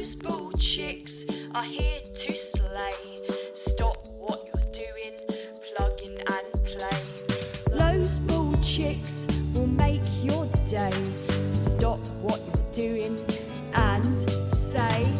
Those bald chicks are here to slay. Stop what you're doing, plug in and play. Those bald chicks will make your day. So stop what you're doing and say,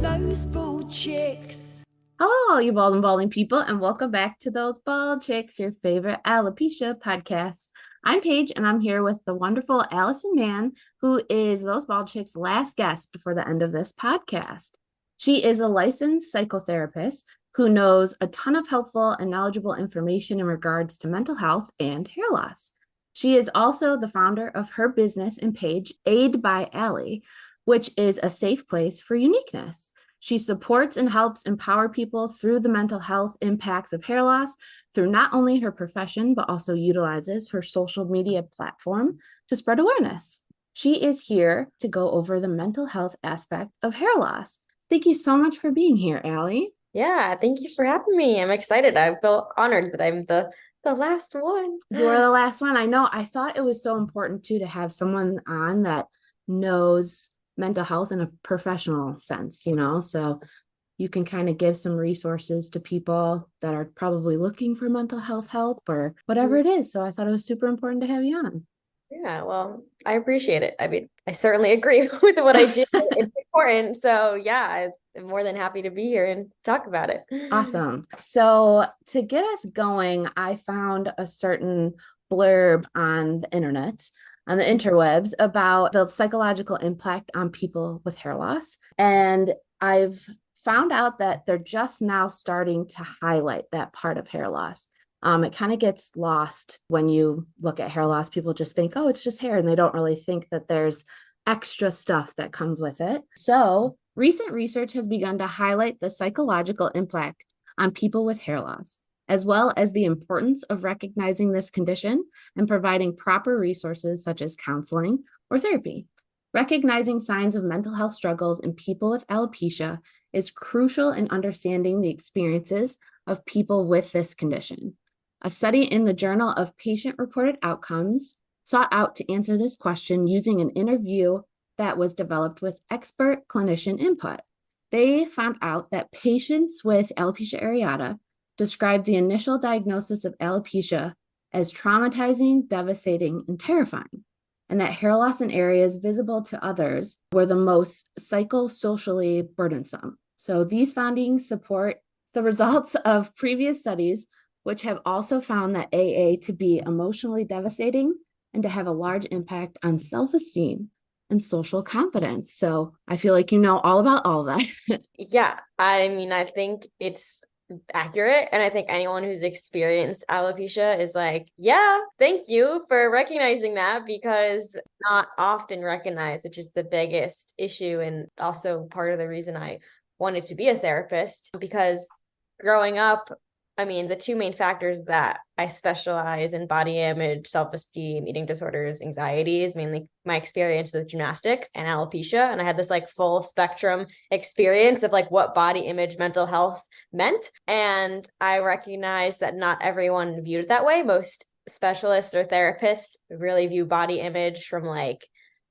those bald chicks. Hello, all you bald and balding people, and welcome back to Those Bald Chicks, your favorite alopecia podcast. I'm Paige, and I'm here with the wonderful Alison Mann, who is Those Bald Chicks' last guest before the end of this podcast. She is a licensed psychotherapist who knows a ton of helpful and knowledgeable information in regards to mental health and hair loss. She is also the founder of her business and page, Aid by Allie, which is a safe place for uniqueness. She supports and helps empower people through the mental health impacts of hair loss through not only her profession, but also utilizes her social media platform to spread awareness. She is here to go over the mental health aspect of hair loss. Thank you so much for being here, Allie. Yeah, thank you for having me. I'm excited. I feel honored that I'm the last one. You're the last one. I know. I thought it was so important too to have someone on that knows mental health in a professional sense, so you can kind of give some resources to people that are probably looking for mental health help or whatever it is. So I thought it was super important to have you on. Yeah, well, I appreciate it. I mean, I certainly agree with what I do. It's important. So yeah, I'm more than happy to be here and talk about it. Awesome. So to get us going, I found a certain blurb on the internet, on the interwebs, about the psychological impact on people with hair loss. And I've found out that they're just now starting to highlight that part of hair loss. It kind of gets lost when you look at hair loss. People just think, oh, it's just hair. And they don't really think that there's extra stuff that comes with it. So recent research has begun to highlight the psychological impact on people with hair loss, as well as the importance of recognizing this condition and providing proper resources such as counseling or therapy. Recognizing signs of mental health struggles in people with alopecia is crucial in understanding the experiences of people with this condition. A study in the Journal of Patient-Reported Outcomes sought out to answer this question using an interview that was developed with expert clinician input. They found out that patients with alopecia areata described the initial diagnosis of alopecia as traumatizing, devastating, and terrifying, and that hair loss in areas visible to others were the most psychosocially burdensome. So these findings support the results of previous studies, which have also found that AA to be emotionally devastating and to have a large impact on self-esteem and social confidence. So I feel like you know all about all that. Yeah, I mean, I think it's accurate. And I think anyone who's experienced alopecia is like, yeah, thank you for recognizing that, because not often recognized, which is the biggest issue. And also part of the reason I wanted to be a therapist, because growing up, I mean, the two main factors that I specialize in: body image, self-esteem, eating disorders, anxiety, is mainly my experience with gymnastics and alopecia. And I had this like full spectrum experience of like what body image mental health meant. And I recognized that not everyone viewed it that way. Most specialists or therapists really view body image from like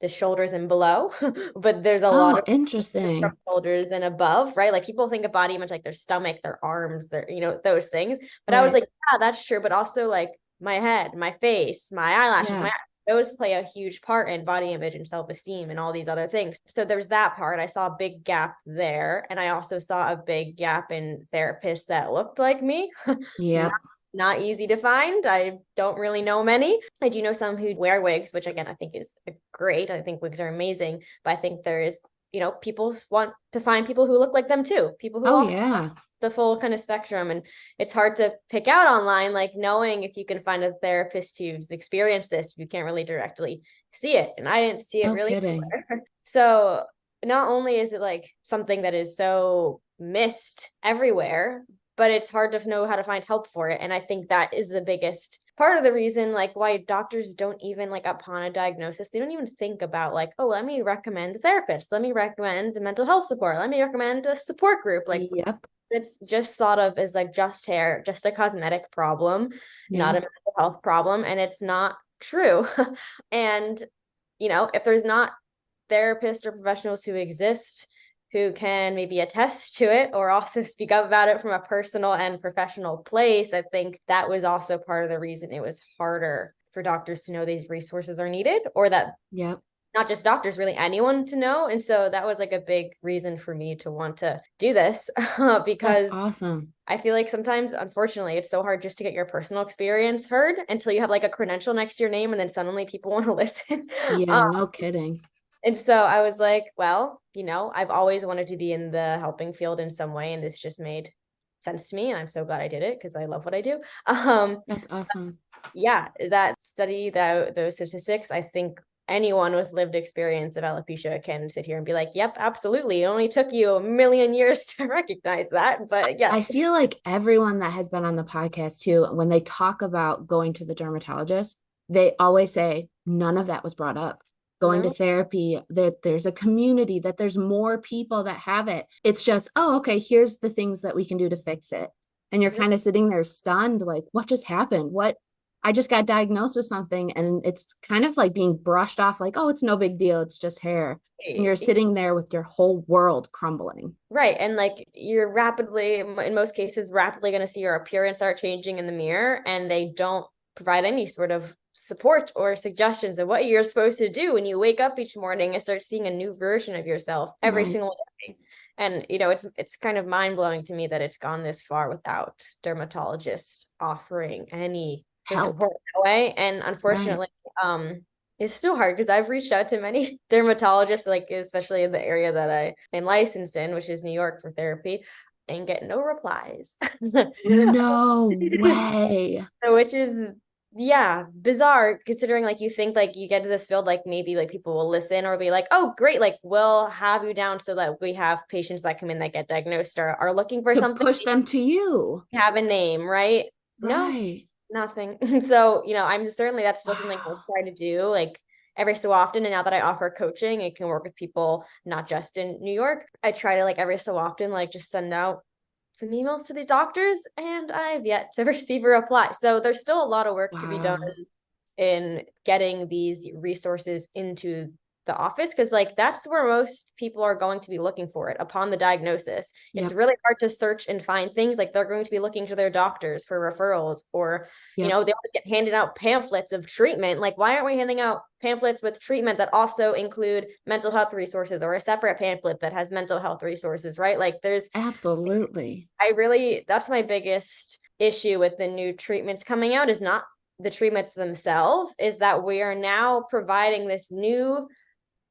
the shoulders and below, but there's a lot of interesting from shoulders and above, right? Like people think of body image like their stomach, their arms, their, those things. But right. I was like, yeah, that's true. But also like my head, my face, my eyelashes, those play a huge part in body image and self-esteem and all these other things. So there's that part. I saw a big gap there. And I also saw a big gap in therapists that looked like me. Yeah. Not easy to find. I don't really know many. I do know some who wear wigs, which again, I think is great. I think wigs are amazing, but I think there is, people want to find people who look like them too. People who also have the full kind of spectrum. And it's hard to pick out online, like knowing if you can find a therapist who's experienced this, you can't really directly see it. And I didn't see it really anywhere. So not only is it like something that is so missed everywhere, but it's hard to know how to find help for it. And I think that is the biggest part of the reason, like why doctors don't even like upon a diagnosis, they don't even think about like, oh, let me recommend a therapist. Let me recommend mental health support. Let me recommend a support group. Like it's just thought of as like just hair, just a cosmetic problem, not a mental health problem. And it's not true. And, if there's not therapists or professionals who exist who can maybe attest to it or also speak up about it from a personal and professional place, I think that was also part of the reason it was harder for doctors to know these resources are needed, or that Yep. not just doctors, really anyone to know. And so that was like a big reason for me to want to do this because That's awesome. I feel like sometimes, unfortunately, it's so hard just to get your personal experience heard until you have like a credential next to your name, and then suddenly people want to listen. Yeah, no kidding. And so I was like, well, I've always wanted to be in the helping field in some way, and this just made sense to me, and I'm so glad I did it because I love what I do. That's awesome. Yeah, that study, those statistics, I think anyone with lived experience of alopecia can sit here and be like, yep, absolutely. It only took you a million years to recognize that. But yes. I feel like everyone that has been on the podcast too, when they talk about going to the dermatologist, they always say none of that was brought up. Going to No. therapy, that there's a community, that there's more people that have it. It's just, oh, okay, here's the things that we can do to fix it. And you're kind of sitting there stunned, like, what just happened? I just got diagnosed with something, and it's kind of like being brushed off, like, oh, it's no big deal. It's just hair. And you're sitting there with your whole world crumbling. Right. And like you're rapidly, in most cases, rapidly going to see your appearance start changing in the mirror, and they don't provide any sort of support or suggestions of what you're supposed to do when you wake up each morning and start seeing a new version of yourself every Right. single day. And it's kind of mind-blowing to me that it's gone this far without dermatologists offering any Help. support that way. And unfortunately, it's still hard because I've reached out to many dermatologists, like especially in the area that I am licensed in, which is New York, for therapy, and get no replies. No way. So, which is, yeah, bizarre considering like you think like you get to this field, like maybe like people will listen or be like, oh, great, like we'll have you down so that we have patients that come in that get diagnosed or are looking for To something, push them to you. have a name, right? No, Right. nothing. So, I'm certainly, that's still something Wow. I'll try to do like every so often. And now that I offer coaching, I can work with people not just in New York. I try to like every so often, like just send out some emails to these doctors, and I've yet to receive a reply. So there's still a lot of work to be done Wow. in getting these resources into the office, because like that's where most people are going to be looking for it upon the diagnosis. It's Yep. really hard to search and find things. Like they're going to be looking to their doctors for referrals, or Yep. they always get handed out pamphlets of treatment. Like, why aren't we handing out pamphlets with treatment that also include mental health resources, or a separate pamphlet that has mental health resources, right? Like Absolutely. that's my biggest issue with the new treatments coming out, is not the treatments themselves, is that we are now providing this new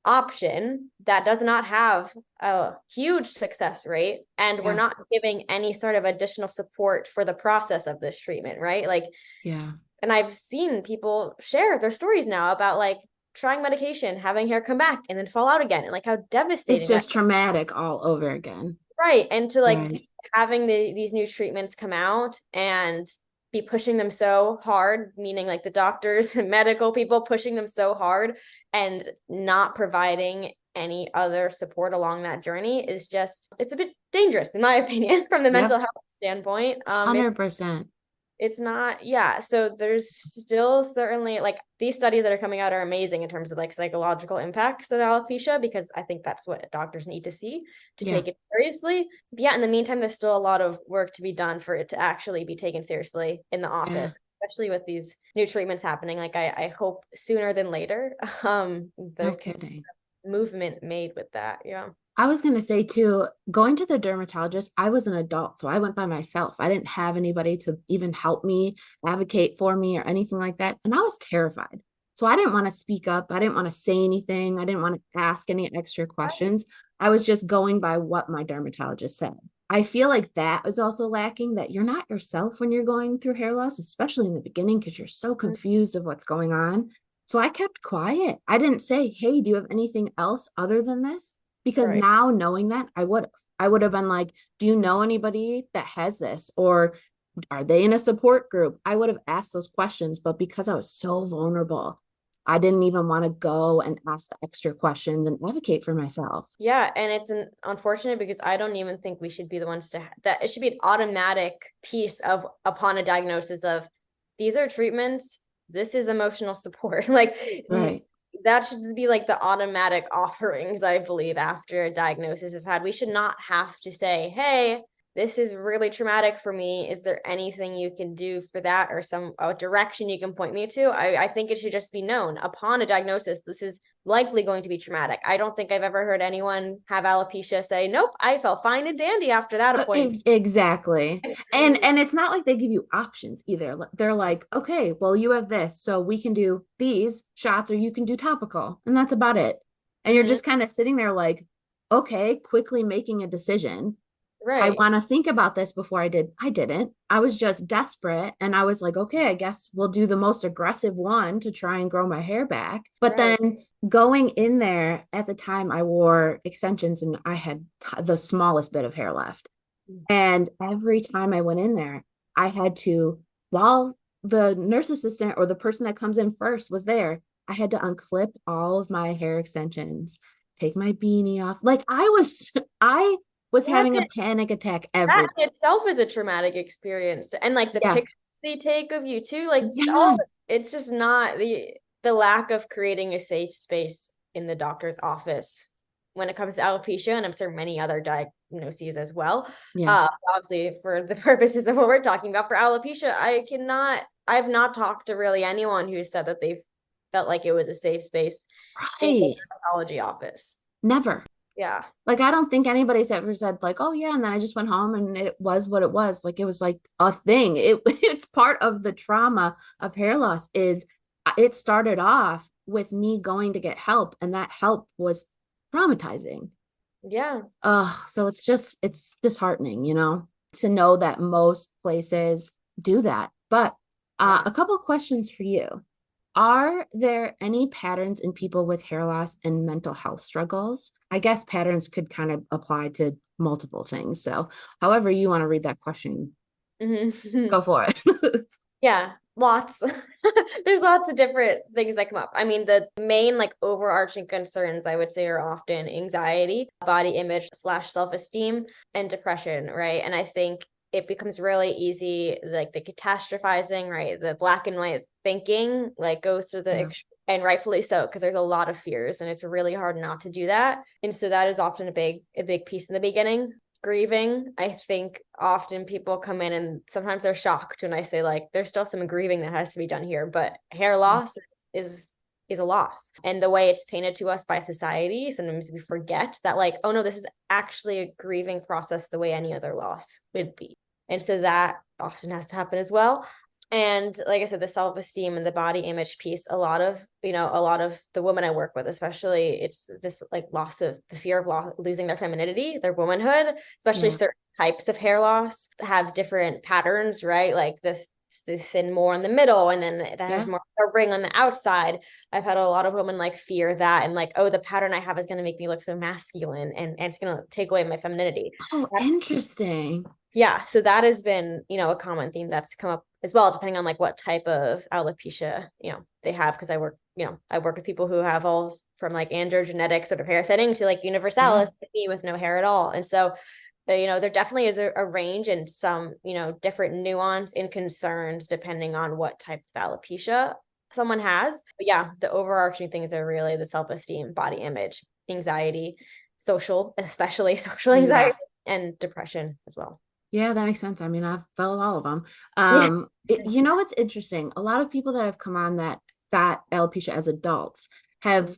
option that does not have a huge success rate, and we're Yeah. not giving any sort of additional support for the process of this treatment, right? Like, Yeah. and I've seen people share their stories now about like trying medication, having hair come back and then fall out again, and like how It's devastating that. just traumatic all over again. Right. And to like Right. having these new treatments come out and be pushing them so hard, meaning like the doctors and medical people pushing them so hard and not providing any other support along that journey, is just, it's a bit dangerous in my opinion from the mental Yep. health standpoint. 100%. It's not, yeah. So there's still certainly like these studies that are coming out are amazing in terms of like psychological impacts of alopecia, because I think that's what doctors need to see to Yeah. take it seriously. But yeah, in the meantime, there's still a lot of work to be done for it to actually be taken seriously in the office, especially with these new treatments happening. Like I hope sooner than later, No there can kidding. be movement made with that. Yeah. I was going to say too, going to the dermatologist, I was an adult, so I went by myself. I didn't have anybody to even help me, advocate for me, or anything like that. And I was terrified. So I didn't want to speak up. I didn't want to say anything. I didn't want to ask any extra questions. I was just going by what my dermatologist said. I feel like that was also lacking, that you're not yourself when you're going through hair loss, especially in the beginning, because you're so confused of what's going on. So I kept quiet. I didn't say, hey, do you have anything else other than this? Because Right. now knowing that, I would have been like, do you know anybody that has this? Or are they in a support group? I would have asked those questions, but because I was so vulnerable, I didn't even want to go and ask the extra questions and advocate for myself. Yeah, and it's unfortunate because I don't even think we should be the ones that it should be an automatic piece of upon a diagnosis of these are treatments, this is emotional support. Like Right. that should be like the automatic offerings, I believe, after a diagnosis is had. We should not have to say, hey, this is really traumatic for me. Is there anything you can do for that, or some direction you can point me to? I think it should just be known upon a diagnosis, this is likely going to be traumatic. I don't think I've ever heard anyone have alopecia say, nope, I felt fine and dandy after that appointment. Exactly. And it's not like they give you options either. They're like, okay, well, you have this, so we can do these shots or you can do topical, and that's about it. And you're just kind of sitting there like, okay, quickly making a decision. I Right. want to think about this before I did. I didn't. I was just desperate. And I was like, okay, I guess we'll do the most aggressive one to try and grow my hair back. But Right. then going in there at the time, I wore extensions and I had the smallest bit of hair left. And every time I went in there, I had to, while the nurse assistant or the person that comes in first was there, I had to unclip all of my hair extensions, take my beanie off. Like I was That, having a panic attack that every in itself is a traumatic experience. And like the yeah. pictures they take of you too, like Yeah. it's just not the lack of creating a safe space in the doctor's office when it comes to alopecia, and I'm sure many other diagnoses as well. Yeah. Obviously, for the purposes of what we're talking about for alopecia, I've not talked to really anyone who said that they felt like it was a safe space in the Right. dermatology office. Never. Yeah. Like I don't think anybody's ever said like, oh yeah, and then I just went home and it was what it was. Like it was like a thing. It's part of the trauma of hair loss is it started off with me going to get help, and that help was traumatizing. Yeah. So it's disheartening, to know that most places do that. But Yeah. a couple questions for you. Are there any patterns in people with hair loss and mental health struggles? I guess patterns could kind of apply to multiple things. So, however you want to read that question, Mhm. go for it. Yeah, lots. There's lots of different things that come up. I mean, the main like overarching concerns I would say are often anxiety, body image slash self-esteem, and depression, right? And I think it becomes really easy, like the catastrophizing, right? The black and white thinking like goes to the Yeah. and rightfully so, because there's a lot of fears and it's really hard not to do that. And so that is often a big piece in the beginning. Grieving, I think often people come in and sometimes they're shocked when I say like there's still some grieving that has to be done here, but hair loss is a loss. And the way it's painted to us by society, sometimes we forget that like, oh no, this is actually a grieving process the way any other loss would be. And so that often has to happen as well. And like I said, the self-esteem and the body image piece, a lot of the women I work with, especially, it's this like loss of the fear of losing their femininity, their womanhood, especially Yeah. certain types of hair loss have different patterns, right? Like the thin more in the middle, and then that has Yeah. more of a ring on the outside. I've had a lot of women like fear that and like, oh, the pattern I have is going to make me look so masculine and it's going to take away my femininity. Oh, interesting. Yeah, so that has been, a common theme that's come up as well, depending on like what type of alopecia, they have. Because I work with people who have all from like androgenetic sort of hair thinning to like Yeah. universalis, like me with no hair at all. And so, there definitely is a range and some, different nuance in concerns depending on what type of alopecia someone has. But yeah, the overarching things are really the self-esteem, body image, anxiety, especially social Yeah. anxiety, and depression as well. Yeah, that makes sense. I mean, I've felt all of them. Yeah. What's interesting? A lot of people that have come on that got alopecia as adults have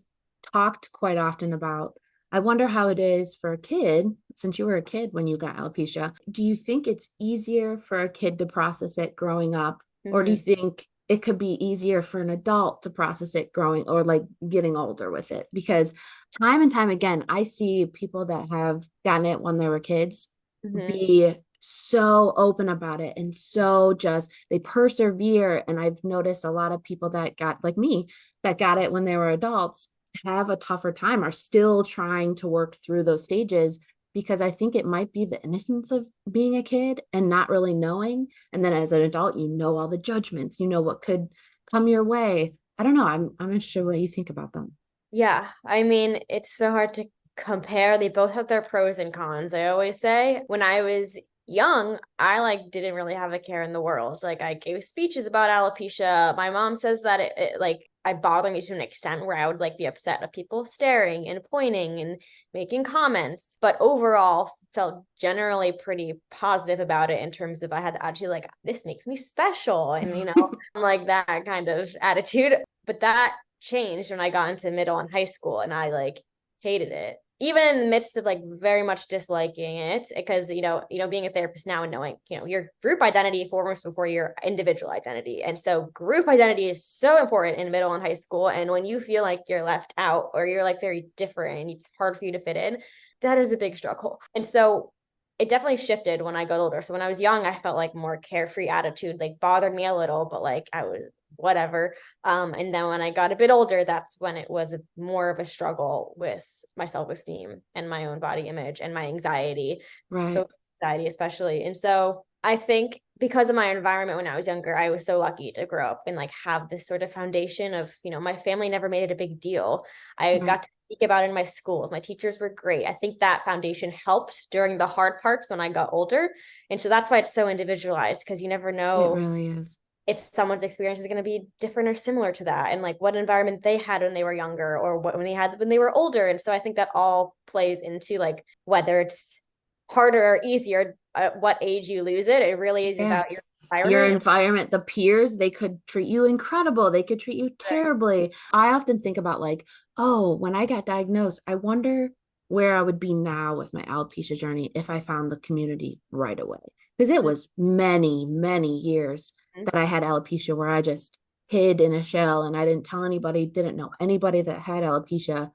talked quite often about, I wonder how it is for a kid, since you were a kid when you got alopecia. Do you think it's easier for a kid to process it growing up, or do you think it could be easier for an adult to process it growing or like getting older with it? Because time and time again, I see people that have gotten it when they were kids be so open about it and so just they persevere. And I've noticed a lot of people that got like me that got it when they were adults have a tougher time, are still trying to work through those stages, because I think it might be the innocence of being a kid and not really knowing, and then as an adult all the judgments, what could come your way. I don't know, I'm interested what you think about them. Yeah, I mean, it's so hard to compare. They both have their pros and cons. I always say when I was young, I like didn't really have a care in the world. Like I gave speeches about alopecia. My mom says that it like bothered me to an extent where I would like be upset at people staring and pointing and making comments, but overall felt generally pretty positive about it in terms of I had the attitude like, this makes me special, and like that kind of attitude. But that changed when I got into middle and high school, and I like hated it, even in the midst of like very much disliking it, because being a therapist now and knowing your group identity forms before your individual identity, and so group identity is so important in middle and high school. And when you feel like you're left out or you're like very different and it's hard for you to fit in, that is a big struggle. And so it definitely shifted when I got older. So when I was young, I felt like more carefree attitude like bothered me a little, but like I was whatever. And then when I got a bit older, that's when it was more of a struggle with my self-esteem and my own body image and my anxiety, Right. so anxiety especially. And so I think because of my environment when I was younger, I was so lucky to grow up and like have this sort of foundation of, my family never made it a big deal. I got to speak about it in my schools. My teachers were great. I think that foundation helped during the hard parts when I got older. And so that's why it's so individualized, because you never know. It really is. If someone's experience is going to be different or similar to that, and like what environment they had when they were younger or what when they were older. And so I think that all plays into like whether it's harder or easier at what age you lose it. It really is about your environment. Your environment, the peers, they could treat you incredible, they could treat you terribly. I often think about like, oh, when I got diagnosed, I wonder where I would be now with my alopecia journey if I found the community right away. Because it was many, many years that I had alopecia where I just hid in a shell and I didn't tell anybody, didn't know anybody that had alopecia.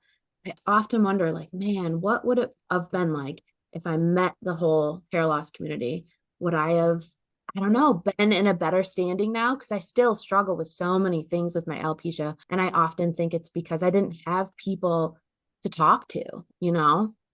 I often wonder, like, man, what would it have been like if I met the whole hair loss community? Would I have, I don't know, been in a better standing now? Because I still struggle with so many things with my alopecia. And I often think it's because I didn't have people to talk to,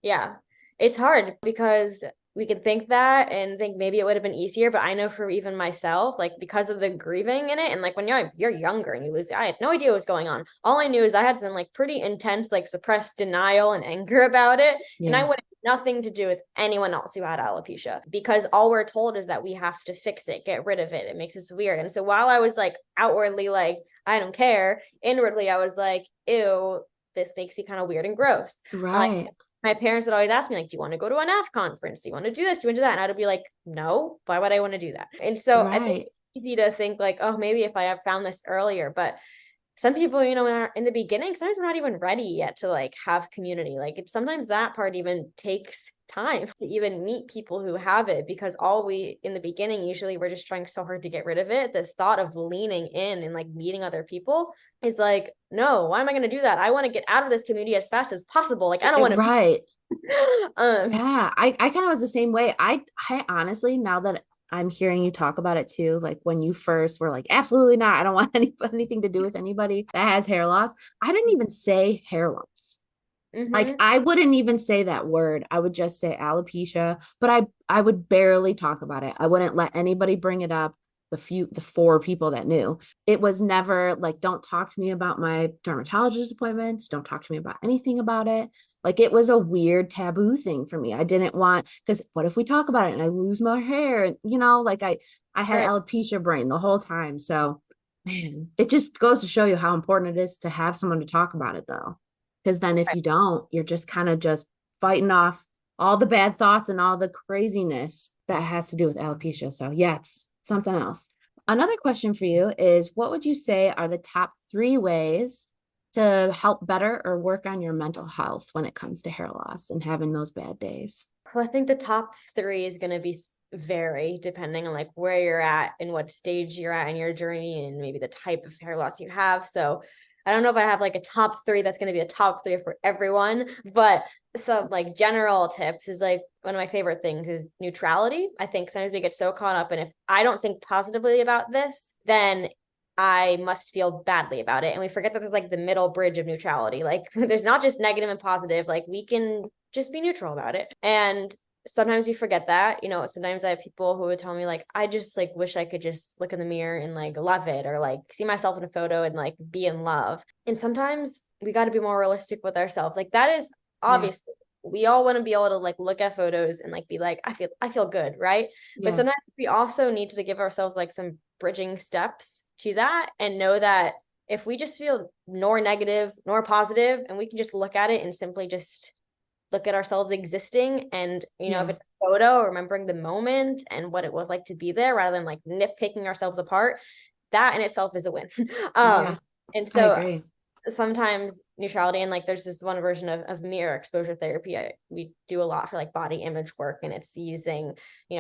Yeah, it's hard because we can think that and think maybe it would have been easier, but I know for even myself, like because of the grieving in it, and like when you're younger and you lose it, I had no idea what was going on. All I knew is I had some like pretty intense like suppressed denial and anger about it, and I would have nothing to do with anyone else who had alopecia, because all we're told is that we have to fix it, get rid of it. It makes us weird. And so while I was like outwardly like I don't care, inwardly I was like, ew, this makes me kind of weird and gross. Right. Like, my parents would always ask me, like, do you want to go to an AF conference? Do you want to do this? Do you want to do that? And I'd be like, no, why would I want to do that? And so I think it's easy to think like, oh, maybe if I have found this earlier, but some people, in the beginning, sometimes we're not even ready yet to like have community. Like sometimes that part even takes time to even meet people who have it, because in the beginning, usually we're just trying so hard to get rid of it. The thought of leaning in and like meeting other people is like, no, why am I going to do that? I want to get out of this community as fast as possible. Like, I don't want to. Right. Yeah, I kind of was the same way. I honestly, now that I'm hearing you talk about it too, like when you first were like, absolutely not, I don't want anything to do with anybody that has hair loss. I didn't even say hair loss. Like I wouldn't even say that word. I would just say alopecia, but I would barely talk about it. I wouldn't let anybody bring it up. The 4 people that knew, it was never like, don't talk to me about my dermatologist appointments. Don't talk to me about anything about it. Like it was a weird taboo thing for me. I didn't want, because what if we talk about it and I lose my hair? And like I had alopecia brain the whole time. So man, it just goes to show you how important it is to have someone to talk about it though. Because then if you don't, you're just kind of just fighting off all the bad thoughts and all the craziness that has to do with alopecia. So yeah, it's something else. Another question for you is, what would you say are the top 3 ways to help better or work on your mental health when it comes to hair loss and having those bad days? Well, I think the top 3 is going to be vary depending on like where you're at and what stage you're at in your journey and maybe the type of hair loss you have. So I don't know if I have like a top 3 that's going to be a top 3 for everyone, but some like general tips is like one of my favorite things is neutrality. I think sometimes we get so caught up, and if I don't think positively about this, then I must feel badly about it. And we forget that there's like the middle bridge of neutrality. Like there's not just negative and positive, like we can just be neutral about it. And sometimes we forget that, sometimes I have people who would tell me like, I just like wish I could just look in the mirror and like love it, or like see myself in a photo and like be in love. And sometimes we got to be more realistic with ourselves. Like that is obviously we all want to be able to like look at photos and like be like, I feel good, right? But sometimes we also need to give ourselves like some bridging steps to that and know that if we just feel nor negative nor positive, and we can just look at it and simply just look at ourselves existing, and if it's a photo, remembering the moment and what it was like to be there rather than like nitpicking ourselves apart, that in itself is a win. And so I agree. sometimes neutrality, and like there's this one version of mirror exposure therapy we do a lot for like body image work, and it's using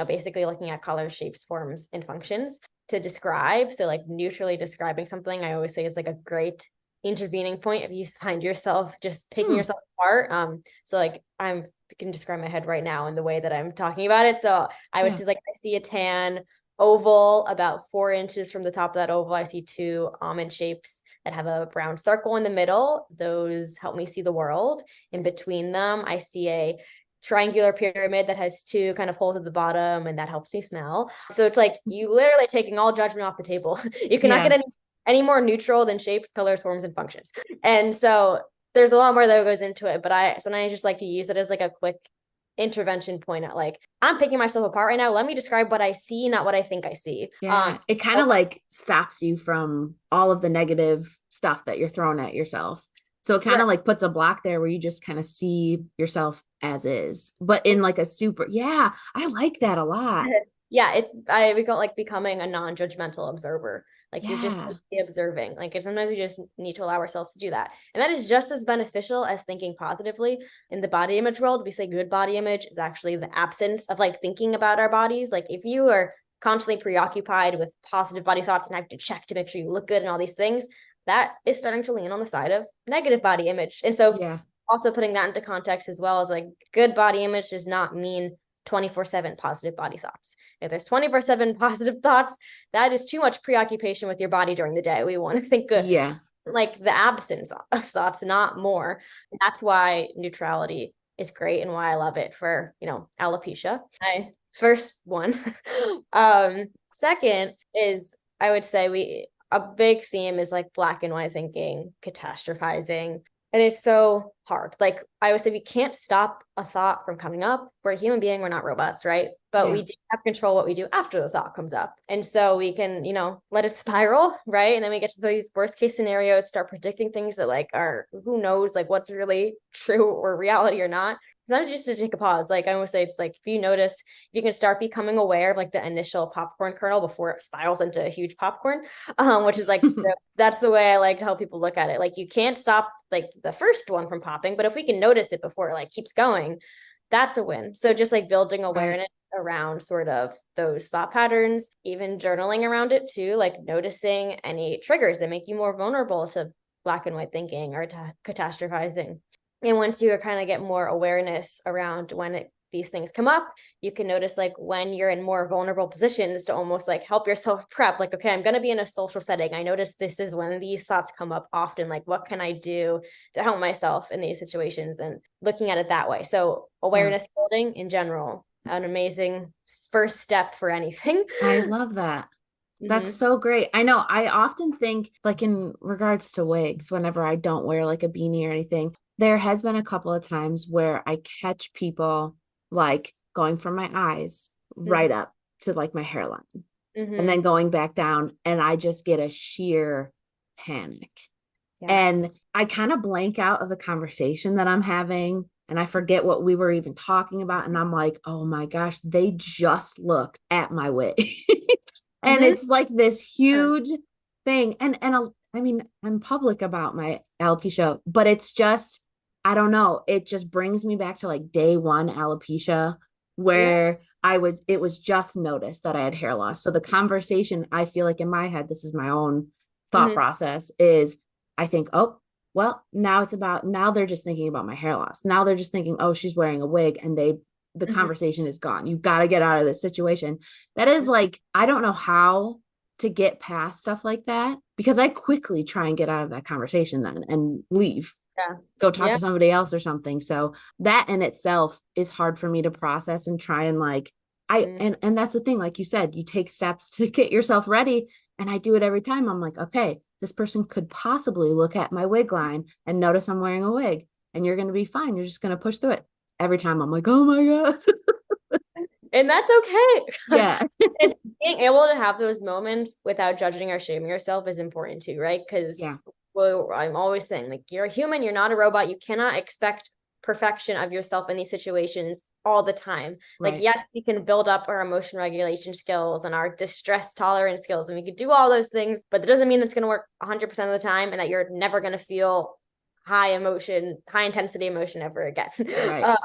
basically looking at color, shapes, forms, and functions to describe. So like neutrally describing something, I always say, is like a great intervening point if you find yourself just picking yourself apart. So like I can describe my head right now in the way that I'm talking about it. So I would say like I see a tan oval about 4 inches from the top of that oval. I see 2 almond shapes that have a brown circle in the middle. Those help me see the world. In between them, I see a triangular pyramid that has 2 kind of holes at the bottom, and that helps me smell. So it's like you literally taking all judgment off the table. You cannot get any more neutral than shapes, colors, forms, and functions. And so there's a lot more that goes into it, but I sometimes just like to use it as like a quick intervention point at like, I'm picking myself apart right now. Let me describe what I see, not what I think I see. It kind of like stops you from all of the negative stuff that you're throwing at yourself. So it kind of like puts a block there where you just kind of see yourself as is, but in like a I like that a lot. Yeah, we call it like becoming a non-judgmental observer. Like you're just observing. Like sometimes we just need to allow ourselves to do that. And that is just as beneficial as thinking positively. In the body image world, we say good body image is actually the absence of like thinking about our bodies. Like if you are constantly preoccupied with positive body thoughts and have to check to make sure you look good and all these things, that is starting to lean on the side of negative body image. And so also putting that into context as well, as like good body image does not mean 24/7 positive body thoughts. If there's 24/7 positive thoughts, that is too much preoccupation with your body during the day. We want to think good. Like the absence of thoughts, not more. And that's why neutrality is great and why I love it for, alopecia. My first one. Second is, I would say a big theme is like black and white thinking, catastrophizing. And it's so hard. Like I would say we can't stop a thought from coming up. We're a human being. We're not robots, right? But we do have control what we do after the thought comes up. And so we can, let it spiral, right? And then we get to these worst case scenarios, start predicting things that like are, who knows, like what's really true or reality or not. It's not just to take a pause. Like I always say, it's like if you notice, if you can start becoming aware of like the initial popcorn kernel before it spirals into a huge popcorn, which is like, that's the way I like to help people look at it. Like you can't stop like the first one from popping, but if we can notice it before it like keeps going, that's a win. So just like building awareness around sort of those thought patterns, even journaling around it too, like noticing any triggers that make you more vulnerable to black and white thinking or to catastrophizing. And once you kind of get more awareness around when these things come up, you can notice like when you're in more vulnerable positions to almost like help yourself prep. Like, okay, I'm going to be in a social setting. I notice this is when these thoughts come up often. Like, what can I do to help myself in these situations? And looking at it that way. So awareness building in general, an amazing first step for anything. I love that. That's so great. I know I often think like in regards to wigs, whenever I don't wear like a beanie or anything, there has been a couple of times where I catch people like going from my eyes right up to like my hairline and then going back down, and I just get a sheer panic. And I kind of blank out of the conversation that I'm having, and I forget what we were even talking about. And I'm like, oh my gosh, they just looked at my wig. And it's like this huge thing. And I mean, I'm public about my alopecia, but it's just, I don't know. It just brings me back to like day one alopecia where it was just noticed that I had hair loss. So the conversation, I feel like in my head, this is my own thought process, is I think, oh, well, now they're just thinking about my hair loss. Now they're just thinking, oh, she's wearing a wig, and the conversation is gone. You've got to get out of this situation. That is like, I don't know how to get past stuff like that, because I quickly try and get out of that conversation then and leave. Go talk to somebody else or something. So that in itself is hard for me to process and try and like, and that's the thing, like you said, you take steps to get yourself ready. And I do it every time. I'm like, okay, this person could possibly look at my wig line and notice I'm wearing a wig, and you're going to be fine. You're just going to push through it. Every time I'm like, oh my God. And that's okay. Yeah. And being able to have those moments without judging or shaming yourself is important too, right? Because I'm always saying, like, you're a human, you're not a robot. You cannot expect perfection of yourself in these situations all the time. Right. Like, yes, we can build up our emotion regulation skills and our distress tolerance skills, and we could do all those things, but that doesn't mean it's going to work 100% of the time and that you're never going to feel high intensity emotion ever again. Right.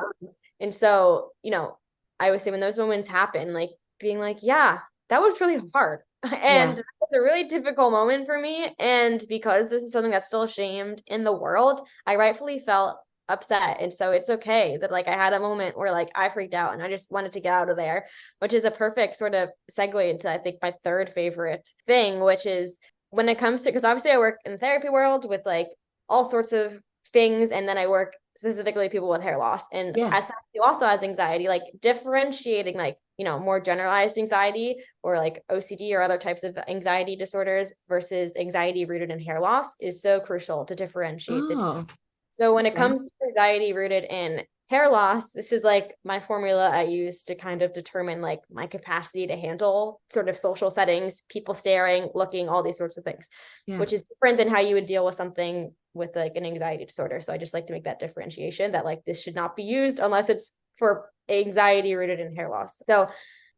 And so, you know, I would say when those moments happen, like being like, yeah, that was really hard. And it was a really difficult moment for me. And because this is something that's still shamed in the world, I rightfully felt upset. And so it's okay that like I had a moment where like I freaked out and I just wanted to get out of there, which is a perfect sort of segue into, I think, my third favorite thing, which is when it comes to, because obviously I work in the therapy world with like all sorts of things. And then I work specifically people with hair loss. And as someone who also has anxiety, like differentiating like, you know, more generalized anxiety or like OCD or other types of anxiety disorders versus anxiety rooted in hair loss is so crucial to differentiate the two. So when it comes to anxiety rooted in hair loss, this is like my formula I use to kind of determine like my capacity to handle sort of social settings, people staring, looking, all these sorts of things, which is different than how you would deal with something with like an anxiety disorder. So I just like to make that differentiation that like this should not be used unless it's for anxiety rooted in hair loss. So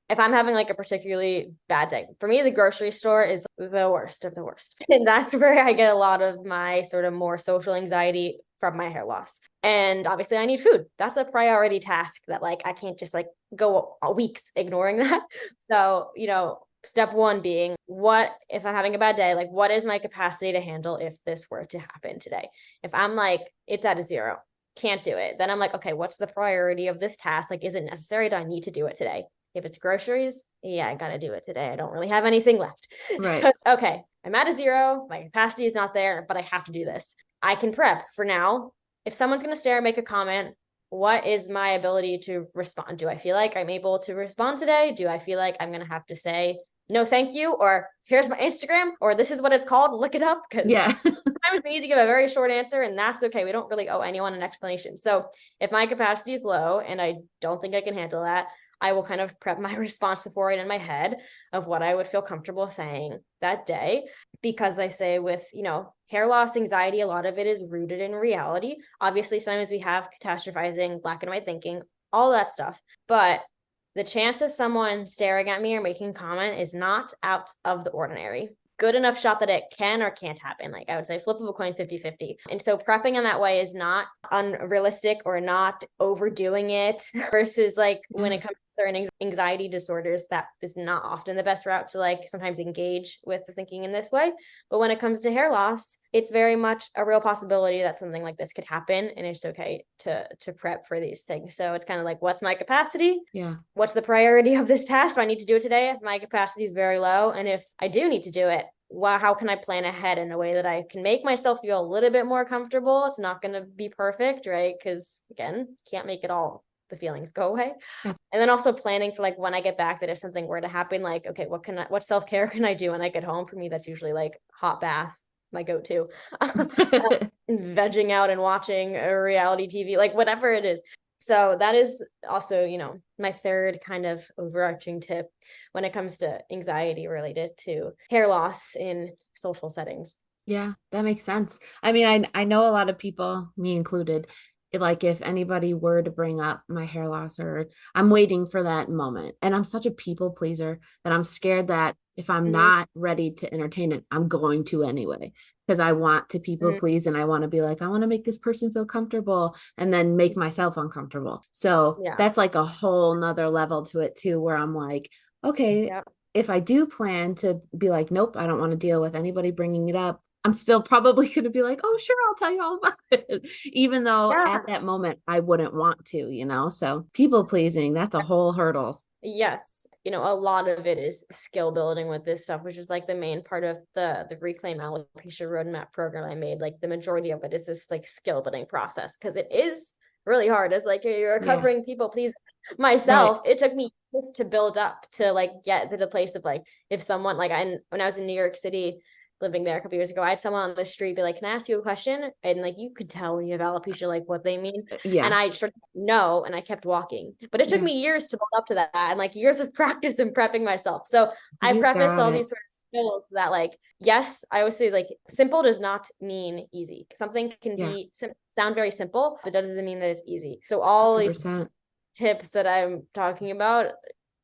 if I'm having like a particularly bad day, for me, the grocery store is the worst of the worst. And that's where I get a lot of my sort of more social anxiety from my hair loss. And obviously I need food. That's a priority task that like, I can't just like go weeks ignoring that. So, you know, step one being, what if I'm having a bad day? Like, what is my capacity to handle if this were to happen today? If I'm like, it's at a 0, can't do it. Then I'm like, okay, what's the priority of this task? Like, is it necessary? Do I need to do it today? If it's groceries, yeah, I got to do it today. I don't really have anything left. Right. So, okay, I'm at a 0. My capacity is not there, but I have to do this. I can prep for now. If someone's going to stare and make a comment, what is my ability to respond? Do I feel like I'm able to respond today? Do I feel like I'm going to have to say, no, thank you, or here's my Instagram, or this is what it's called, look it up? Because sometimes we need to give a very short answer, and that's okay. We don't really owe anyone an explanation. So if my capacity is low and I don't think I can handle that, I will kind of prep my response beforehand in my head of what I would feel comfortable saying that day. Because I say with, you know, hair loss anxiety, a lot of it is rooted in reality. Obviously, sometimes we have catastrophizing, black and white thinking, all that stuff. But the chance of someone staring at me or making a comment is not out of the ordinary. Good enough shot that it can or can't happen. Like I would say flip of a coin 50-50. And so prepping in that way is not unrealistic or not overdoing it versus like when it comes to certain anxiety disorders, that is not often the best route to like sometimes engage with the thinking in this way. But when it comes to hair loss, it's very much a real possibility that something like this could happen, and it's okay to prep for these things. So it's kind of like, what's my capacity? What's the priority of this task? Do I need to do it today? If my capacity is very low, and if I do need to do it, well, how can I plan ahead in a way that I can make myself feel a little bit more comfortable? It's not going to be perfect, right? Because again, can't make it all the feelings go away. And then also planning for like when I get back, that if something were to happen, like, okay, what self-care can I do when I get home? For me, that's usually like hot bath, my go-to. Vegging out and watching a reality TV, like whatever it is. So that is also, you know, my third kind of overarching tip when it comes to anxiety related to hair loss in social settings. Yeah, that makes sense. I mean, I know a lot of people, me included, like if anybody were to bring up my hair loss, or I'm waiting for that moment, and I'm such a people pleaser that I'm scared that if I'm not ready to entertain it, I'm going to anyway, because I want to people please, and I want to be like, I want to make this person feel comfortable and then make myself uncomfortable. So that's like a whole nother level to it too, where I'm like, okay, if I do plan to be like, nope, I don't want to deal with anybody bringing it up, I'm still probably going to be like, oh, sure, I'll tell you all about it. Even though at that moment I wouldn't want to, you know, so people pleasing, that's a whole hurdle. Yes. You know, a lot of it is skill building with this stuff, which is like the main part of the Reclaim Alopecia Roadmap program I made. Like the majority of it is this like skill building process, because it is really hard. It's like you're recovering people please myself. It took me just to build up to like get to the place of like, if someone like when I was in New York City living there a couple years ago, I had someone on the street be like, can I ask you a question? And like, you could tell when you have alopecia, like what they mean. Yeah. And I started no, and I kept walking. But it took Yeah. me years to build up to that, and like years of practice and prepping myself. So I You preface got all it. these sort of skills that like, yes, I always say like simple does not mean easy. Something can Yeah. be sound very simple, but that doesn't mean that it's easy. So all these 100%. tips that I'm talking about,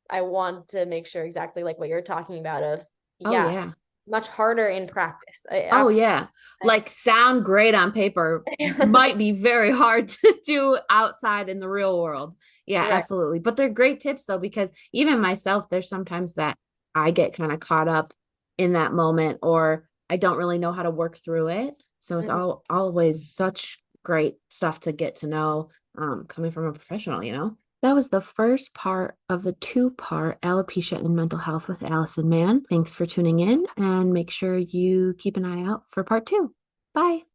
I want to make sure exactly like what you're talking about of, Oh, yeah, yeah. much harder in practice. Oh, yeah. Like sound great on paper might be very hard to do outside in the real world. Yeah, Right. absolutely. But they're great tips though, because even myself, there's sometimes that I get kind of caught up in that moment or I don't really know how to work through it. So it's always such great stuff to get to know coming from a professional, you know? That was the first part of the two-part Alopecia and Mental Health with Alison Mann. Thanks for tuning in and make sure you keep an eye out for part 2. Bye.